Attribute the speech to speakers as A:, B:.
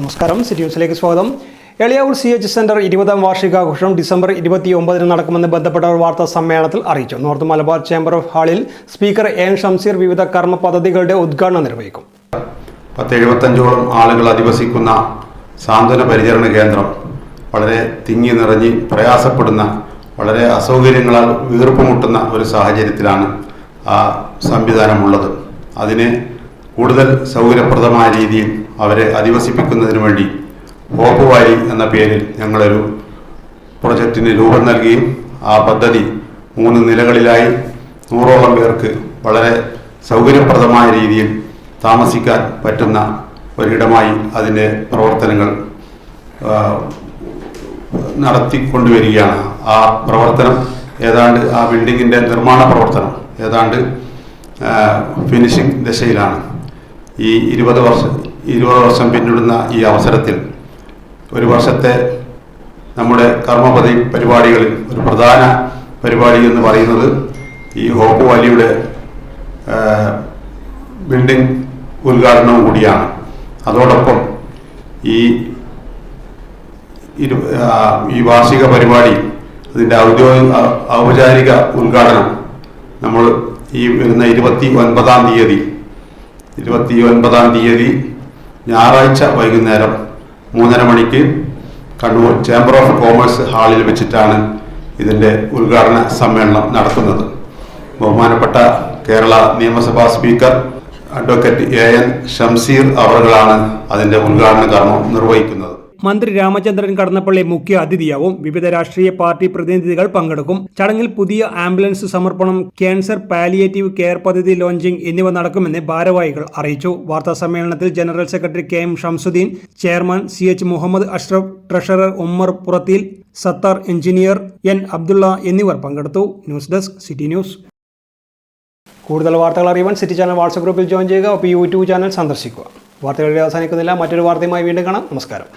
A: നമസ്കാരം, സിറ്റി ന്യൂസിലേക്ക് സ്വാഗതം. എളിയാവൂർ CH സെന്റർ 20ാം വാർഷികാഘോഷം ഡിസംബർ 29 നടക്കുമെന്ന് ബന്ധപ്പെട്ടവർ വാർത്താ സമ്മേളനത്തിൽ അറിയിച്ചു. നോർത്ത് മലബാർ ചേംബർ ഓഫ് ഹാളിൽ സ്പീക്കർ എൻ ഷംസീർ വിവിധ കർമ്മ പദ്ധതികളുടെ ഉദ്ഘാടനം നിർവഹിക്കും.
B: 1075ഓളം ആളുകൾ അധിവസിക്കുന്ന സാന്ത്വന പരിചരണ കേന്ദ്രം വളരെ തിങ്ങി നിറഞ്ഞ് പ്രയാസപ്പെടുന്ന, വളരെ അസൗകര്യങ്ങളാൽ വീർപ്പുമുട്ടുന്ന ഒരു സാഹചര്യത്തിലാണ് ആ സംവിധാനമുള്ളത്. അതിന് കൂടുതൽ സൗകര്യപ്രദമായ രീതിയിൽ അവരെ അധിവസിപ്പിക്കുന്നതിന് വേണ്ടി ഹോപ്പ് വാലി എന്ന പേരിൽ ഞങ്ങളൊരു പ്രൊജക്റ്റിന് രൂപം നൽകുകയും ആ പദ്ധതി 3 നിലകളിലായി 100ഓളം പേർക്ക് വളരെ സൗകര്യപ്രദമായ രീതിയിൽ താമസിക്കാൻ പറ്റുന്ന ഒരിടമായി അതിൻ്റെ പ്രവർത്തനങ്ങൾ നടത്തിക്കൊണ്ടുവരികയാണ്. ആ പ്രവർത്തനം ഏതാണ്ട്, ആ ബിൽഡിങ്ങിൻ്റെ നിർമ്മാണ പ്രവർത്തനം ഏതാണ്ട് ഫിനിഷിംഗ് ദശയിലാണ്. ഈ 20 വർഷം പിന്നിടുന്ന ഈ അവസരത്തിൽ ഒരു വർഷത്തെ നമ്മുടെ കർമ്മപതി പരിപാടികളിൽ ഒരു പ്രധാന പരിപാടി എന്ന് പറയുന്നത് ഈ ഹോപ്പ് വാലിയുടെ ബിൽഡിംഗ് ഉദ്ഘാടനവും കൂടിയാണ്. അതോടൊപ്പം ഈ വാർഷിക പരിപാടി, അതിൻ്റെ ഔപചാരിക ഉദ്ഘാടനം നമ്മൾ ഈ വരുന്ന 29ാം തീയതി ഞായറാഴ്ച വൈകുന്നേരം 3:30 മണിക്ക് കണ്ണൂർ ചേംബർ ഓഫ് കോമേഴ്സ് ഹാളിൽ വെച്ചിട്ടാണ് ഇതിൻ്റെ ഉദ്ഘാടന സമ്മേളനം നടത്തുന്നത്. ബഹുമാനപ്പെട്ട കേരള നിയമസഭാ സ്പീക്കർ അഡ്വക്കേറ്റ് AN ഷംസീർ അവറുകളാണ് അതിൻ്റെ ഉദ്ഘാടന കർമ്മം നിർവഹിക്കുന്നത്.
A: മന്ത്രി രാമചന്ദ്രൻ കടന്നപ്പള്ളി മുഖ്യ അതിഥിയാവും. വിവിധ രാഷ്ട്രീയ പാർട്ടി പ്രതിനിധികൾ പങ്കെടുക്കും. ചടങ്ങിൽ പുതിയ ആംബുലൻസ് സമർപ്പണം, ക്യാൻസർ പാലിയേറ്റീവ് കെയർ പദ്ധതി ലോഞ്ചിംഗ് എന്നിവ നടക്കുമെന്ന് ഭാരവാഹികൾ അറിയിച്ചു. വാർത്താ സമ്മേളനത്തിൽ general secretary KM Shamsuddeen, chairman CH Muhammad Ashraf, treasurer Ummer പുറത്തിൽ, സത്താർ, എഞ്ചിനീയർ N അബ്ദുള്ള എന്നിവർ പങ്കെടുത്തു. News desk, city news. കൂടുതൽ വാർത്തകൾ അറിയുവാൻ സിറ്റി ചാനൽ വാട്സ്ആപ്പ് ഗ്രൂപ്പിൽ ജോയിൻ ചെയ്യുക. ഒപ്പം YouTube ചാനൽ സന്ദർശിക്കുക. വാർത്തകളുടെ അവസാനിക്കുന്നില്ല. മറ്റൊരു വാർത്തയുമായി വീണ്ടും കാണാം. നമസ്കാരം.